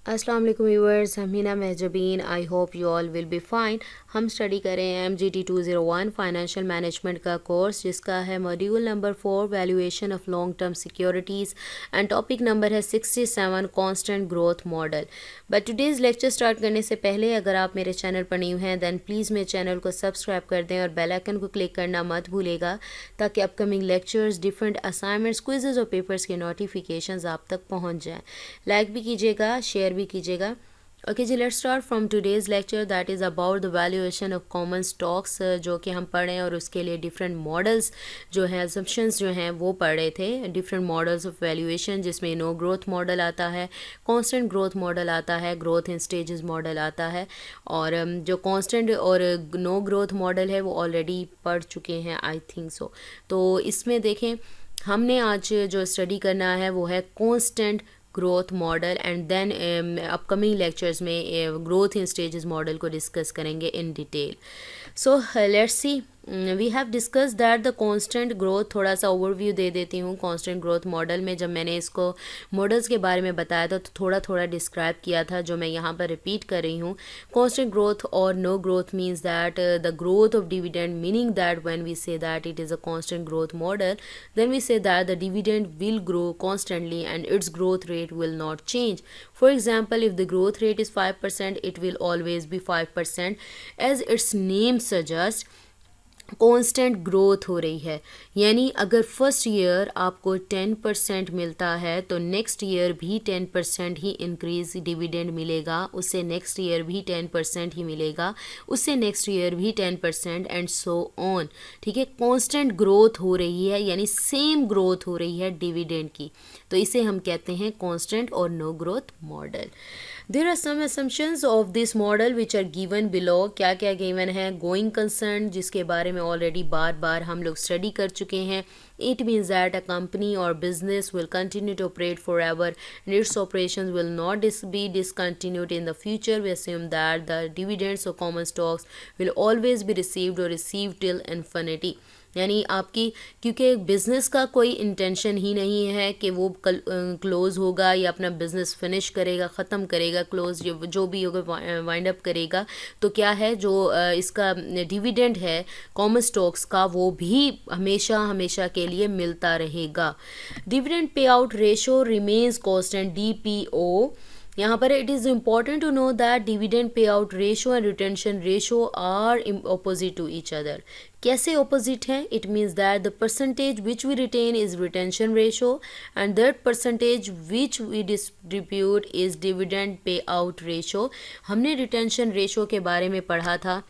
अस्सलाम वालेकुम viewers, Meena Mahjabeen. I hope you all will be fine. हम स्टडी करें MGT 201 फाइनेंशियल मैनेजमेंट का कोर्स, जिसका है module number 4 valuation of long term securities and topic number है 67 constant growth model. But today's lecture start करने से पहले अगर आप मेरे चैनल पर न्यू हैं दैन प्लीज़ मेरे चैनल को सब्सक्राइब कर दें और बेल आइकन को क्लिक करना मत भूलेगा, ताकि अपकमिंग लेक्चर्स, डिफरेंट असाइनमेंट्स, क्विज़ेज़ और पेपर्स के नोटिफिकेशंस आप तक पहुंच जाएं। लाइक भी कीजिएगा, शेयर भी कीजिएगा। ओके जी, let's start from today's lecture that is about the valuation of common stocks, जो कि हम पढ़ रहे हैं और उसके लिए डिफरेंट मॉडल्स जो हैं, assumptions जो हैं वो पढ़ रहे थे। डिफरेंट मॉडल्स ऑफ वैल्यूएशन, जिसमें नो ग्रोथ मॉडल आता है, कांस्टेंट ग्रोथ मॉडल आता है, ग्रोथ इन स्टेजेस मॉडल आता है। और जो कांस्टेंट और नो ग्रोथ मॉडल है वो ऑलरेडी पढ़ चुके हैं, आई थिंक सो। तो इसमें देखें, हमने आज जो स्टडी करना है वो है constant growth model, and then upcoming lectures में ग्रोथ इन स्टेजेस मॉडल को डिस्कस करेंगे in detail. So let's see, we have discuss that the constant growth. थोड़ा सा ओवरव्यू दे देती हूँ कांस्टेंट ग्रोथ मॉडल में। जब मैंने इसको मॉडल्स के बारे में बताया था तो थोड़ा थोड़ा डिस्क्राइब किया था, जो मैं यहाँ पर रिपीट कर रही हूँ। कांस्टेंट ग्रोथ और no growth means that the growth of dividend, meaning that when we say that it is a constant growth model, then we say that the dividend will grow constantly and its growth rate will not change. For example, if the growth rate is 5%, it will always be 5%. As its name suggests, constant growth हो रही है, यानी अगर first year आपको 10% मिलता है तो next year भी 10% ही इंक्रीज डिविडेंड मिलेगा, उससे नेक्स्ट ईयर भी 10% ही मिलेगा, उससे नेक्स्ट ईयर भी 10% एंड सो ऑन। ठीक है, कांस्टेंट ग्रोथ हो रही है, यानी सेम ग्रोथ हो रही है डिविडेंड की, तो इसे हम कहते हैं कांस्टेंट और no growth model. There are some assumptions of this model which are given below. क्या क्या given है? Going concern, जिसके बारे में ऑलरेडी बार बार हम लोग स्टडी कर चुके हैं। It means that a company or business will continue to operate forever and its operations will not be discontinued in the future. We assume that the dividends of common stocks will always be received or received till infinity. यानी आपकी, क्योंकि business का कोई intention ही नहीं है कि वो close होगा या अपना बिज़नेस फिनिश करेगा, ख़त्म करेगा, क्लोज़ जो भी होगा वाइंड अप करेगा, तो क्या है जो इसका डिविडेंड है कॉमन स्टॉक्स का, वो भी हमेशा हमेशा के लिए मिलता रहेगा। Dividend pay out ratio remains constant, DPO। यहाँ पर it is important to know that dividend pay out ratio and retention ratio are opposite to each other. कैसे ऑपोजिट है? It means that the percentage which we retain is retention ratio and that percentage which we distribute is dividend pay out ratio. हमने retention ratio के बारे में पढ़ा था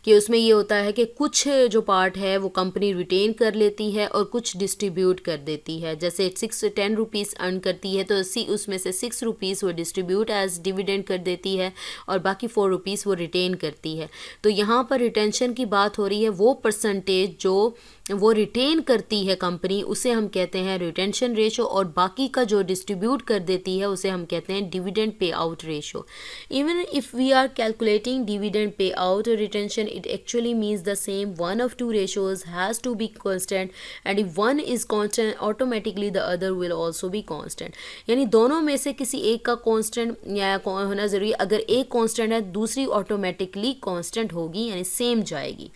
कि उसमें ये होता है कि कुछ जो पार्ट है वो कंपनी रिटेन कर लेती है और कुछ डिस्ट्रीब्यूट कर देती है। जैसे 10 रुपीज़ अर्न करती है तो उसमें से 6 रुपीज़ वो डिस्ट्रीब्यूट एज डिविडेंड कर देती है और बाकी 4 रुपीज़ वो रिटेन करती है। तो यहाँ पर रिटेंशन की बात हो रही है, वो परसेंटेज जो वो रिटेन करती है कंपनी उसे हम कहते हैं रिटेंशन रेशो, और बाकी का जो डिस्ट्रीब्यूट कर देती है उसे हम कहते हैं dividend pay out ratio. Even if we are calculating dividend pay out retention, it actually means the same. One of two ratios has to be constant, and if one is constant, automatically the other will also be constant. यानी दोनों में से किसी एक का constant या होना ज़रूरी। अगर एक कांस्टेंट है दूसरी ऑटोमेटिकली कांस्टेंट होगी, यानी सेम जाएगी।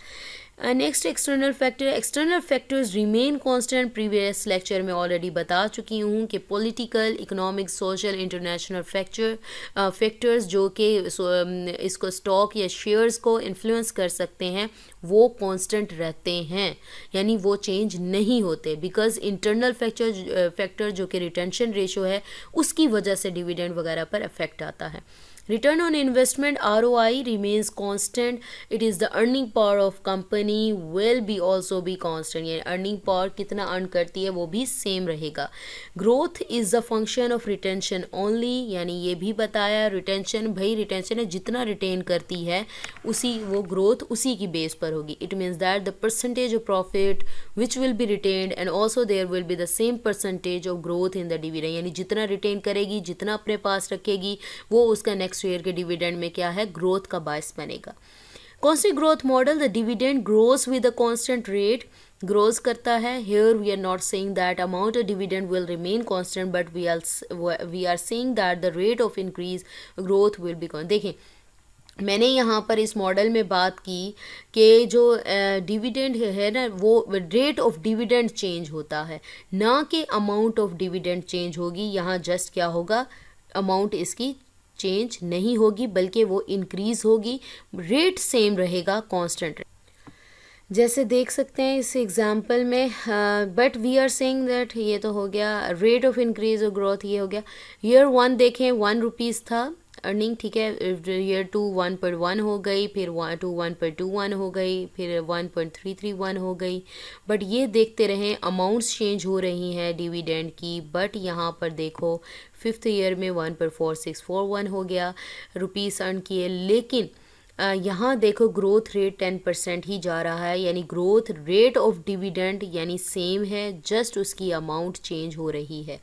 Next external factor. External factors remain constant. Previous lecture में ऑलरेडी बता चुकी हूँ कि political, economic, social, international factors जो कि इसको स्टॉक या शेयर्स को इन्फ्लुएंस कर सकते हैं वो कांस्टेंट रहते हैं, यानी वो चेंज नहीं होते, बिकॉज इंटरनल फैक्टर जो कि रिटेंशन रेशो है उसकी वजह से डिविडेंड वगैरह पर इफेक्ट आता है। Return on investment, ROI, remains constant. It is the earning power of company will be also be constant. यानी earning power कितना earn करती है वो भी same रहेगा। Growth is the function of retention only, यानी ये भी बताया retention, भाई retention है, जितना retain करती है उसी वो growth उसी की base पर होगी। It means that the percentage of profit which will be retained and also there will be the same percentage of growth in the dividend, यानी जितना retain करेगी, जितना अपने पास रखेगी, वो उसका नेक्स्ट ईयर के डिविडेंड में क्या है, ग्रोथ का बायस बनेगा। Constant growth model, the dividend grows with a constant rate grows करता है. Here we are not saying that amount of dividend will remain constant, but we are saying that the rate of increase growth will be constant. देखें, मैंने यहाँ पर इस model में बात की कि जो डिविडेंड है ना, वो रेट ऑफ डिविडेंड चेंज होता है, ना कि अमाउंट ऑफ डिविडेंड चेंज होगी. यहाँ जस्ट क्या होगा, अमाउंट इसकी चेंज नहीं होगी बल्कि वो इंक्रीज़ होगी, रेट सेम रहेगा, कांस्टेंट. जैसे देख सकते हैं इस एग्जांपल में, but we are saying that, ये तो हो गया रेट ऑफ इंक्रीज और ग्रोथ, ये हो गया. ईयर 1 देखें 1 रुपीज़ था अर्निंग, ठीक है. ईयर 2 1.1 हो गई, फिर 2 1.21 हो गई, फिर 1.331 हो गई. बट ये देखते रहें अमाउंट्स चेंज हो रही हैं डिविडेंड की. बट यहाँ पर देखो 5th ईयर में 1.4641 हो गया रुपीस अर्न किए. लेकिन यहाँ देखो ग्रोथ रेट 10% ही जा रहा है, यानी ग्रोथ रेट ऑफ डिविडेंड यानी सेम है, जस्ट उसकी अमाउंट चेंज हो रही है.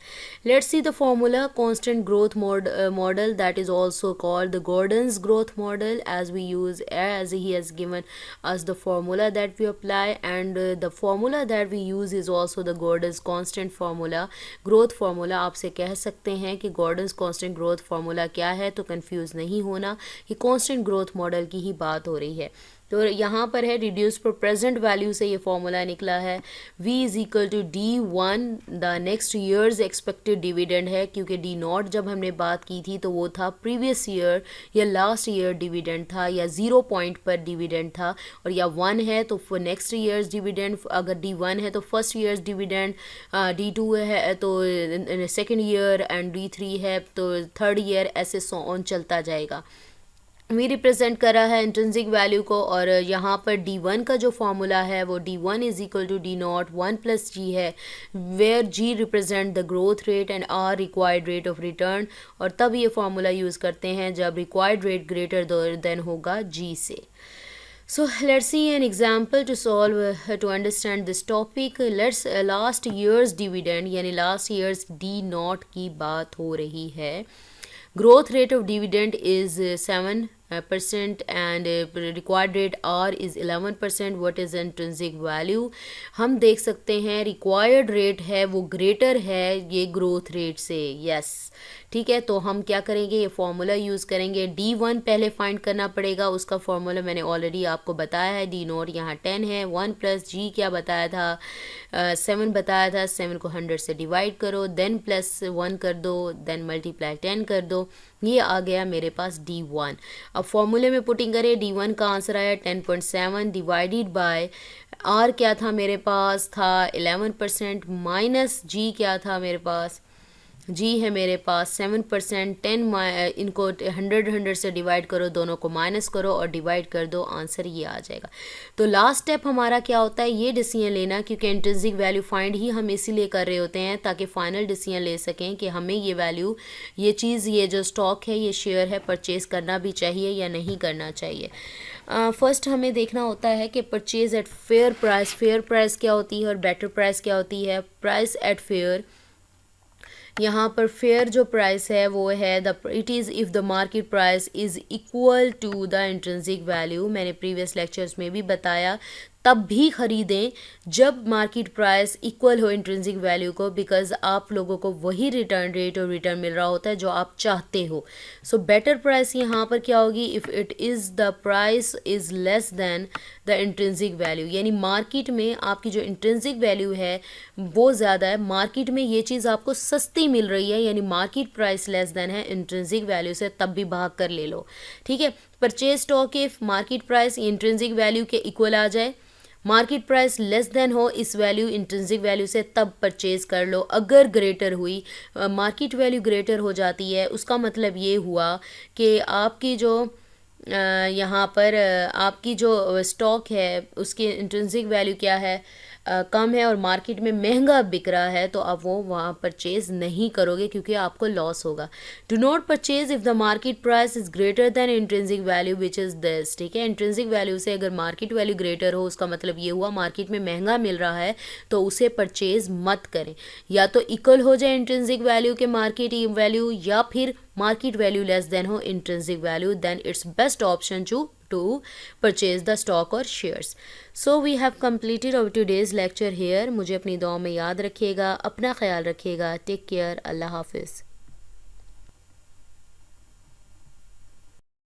Let's see the formula. Constant growth model that is also called the Gordon's growth model, as he has given us the formula that we apply, and the formula that we use is also the Gordon's constant formula, growth formula. आपसे कह सकते हैं कि Gordon's constant growth formula क्या है, तो confuse नहीं होना कि कांस्टेंट ग्रोथ मॉडल की ही बात हो रही है. तो यहाँ पर है रिड्यूस पर प्रेजेंट वैल्यू से ये फॉर्मूला निकला है. v is equal to D1 the next years expected dividend है, क्योंकि D0 जब हमने बात की थी तो वो था प्रीवियस ईयर या लास्ट ईयर डिविडेंड था, या 0 पॉइंट पर डिविडेंड था, और या 1 है तो नेक्स्ट ईयर्स डिविडेंड. अगर D1 है तो फर्स्ट ईयर्स डिविडेंड, D2 है तो सेकेंड ईयर, एंड D3 है तो थर्ड ईयर, ऐसे सो ऑन चलता जाएगा. वी रिप्रेजेंट करा है इंट्रिंसिक वैल्यू को, और यहाँ पर D1 का जो फॉर्मूला है वो D1 is equal to D0 1 plus G है, where G represent the growth rate and R required rate of return. और तब ये फार्मूला यूज़ करते हैं जब रिक्वायर्ड रेट ग्रेटर देन होगा G से. So let's see an example to solve to understand this topic. Let's last year's dividend यानी last year's D0 की बात हो रही है. Growth rate of dividend is 7% and required rate R is 11%. What is intrinsic value? हम देख सकते हैं required rate है वो greater है ये growth rate से. Yes, ठीक है. तो हम क्या करेंगे, ये फॉर्मूला यूज़ करेंगे. D1 पहले फाइंड करना पड़ेगा, उसका फॉर्मूला मैंने ऑलरेडी आपको बताया है. D0 यहाँ 10 है, 1 प्लस G क्या बताया था, 7 बताया था. 7 को 100 से डिवाइड करो, देन प्लस 1 कर दो, देन मल्टीप्लाई 10 कर दो. ये आ गया मेरे पास D1. अब फॉर्मूले में पुटिंग करें, D1 का आंसर आया 10.7 डिवाइडेड बाय R क्या था मेरे पास, था 11%, माइनस G क्या था मेरे पास, G है मेरे पास 7%. 10 इनको 100 से डिवाइड करो, दोनों को माइनस करो और डिवाइड कर दो, आंसर ये आ जाएगा. तो लास्ट स्टेप हमारा क्या होता है, ये डिसीजन लेना, क्योंकि इंट्रिंसिक वैल्यू फाइंड ही हम इसीलिए कर रहे होते हैं ताकि फाइनल डिसीजन ले सकें कि हमें ये वैल्यू, ये चीज़, ये जो स्टॉक है, ये शेयर है, परचेज़ करना भी चाहिए या नहीं करना चाहिए. फर्स्ट हमें देखना होता है कि purchase at fair price. Fair price क्या होती है और बेटर प्राइस क्या होती है. प्राइस एट फेयर, यहाँ पर फेयर जो प्राइस है वो है it is if the market price is equal to the intrinsic value. मैंने प्रीवियस लेक्चर्स में भी बताया, तब भी ख़रीदें जब मार्केट प्राइस इक्वल हो इंट्रिंसिक वैल्यू को, बिकॉज आप लोगों को वही रिटर्न रेट और रिटर्न मिल रहा होता है जो आप चाहते हो. सो बेटर प्राइस यहाँ पर क्या होगी, if it is the price is less than the intrinsic value, यानी मार्केट में आपकी जो इंट्रिंसिक वैल्यू है वो ज़्यादा है, मार्केट में ये चीज़ आपको सस्ती मिल रही है, यानी मार्केट प्राइस लेस दैन है इंट्रिंसिक वैल्यू से, तब भी भाग कर ले लो. ठीक है. Purchase stock if market price intrinsic value के इक्वल आ जाए, मार्केट प्राइस लेस देन हो इस वैल्यू इंट्रिंसिक वैल्यू से, तब परचेज़ कर लो. अगर ग्रेटर हुई, मार्केट वैल्यू ग्रेटर हो जाती है, उसका मतलब ये हुआ कि आपकी जो यहाँ पर आपकी जो स्टॉक है उसकी इंट्रिंसिक वैल्यू क्या है, कम है और मार्केट में महंगा बिक रहा है, तो आप वो वहाँ परचेज़ नहीं करोगे क्योंकि आपको लॉस होगा. Do not purchase if the market price is greater than intrinsic value which is this. ठीक है. इंट्रिंसिक वैल्यू से अगर मार्केट वैल्यू ग्रेटर हो, उसका मतलब ये हुआ मार्केट में महंगा मिल रहा है, तो उसे परचेज़ मत करें. या तो इक्वल हो जाए इंट्रिंसिक वैल्यू के मार्केट वैल्यू, या फिर मार्केट वैल्यू लेस देन हो intrinsic value, then it's best option to to purchase the stock or shares. So we have completed our today's lecture here. मुझे अपनी दुआ में याद रखिएगा, अपना ख्याल रखिएगा. Take care. अल्लाह हाफिज़.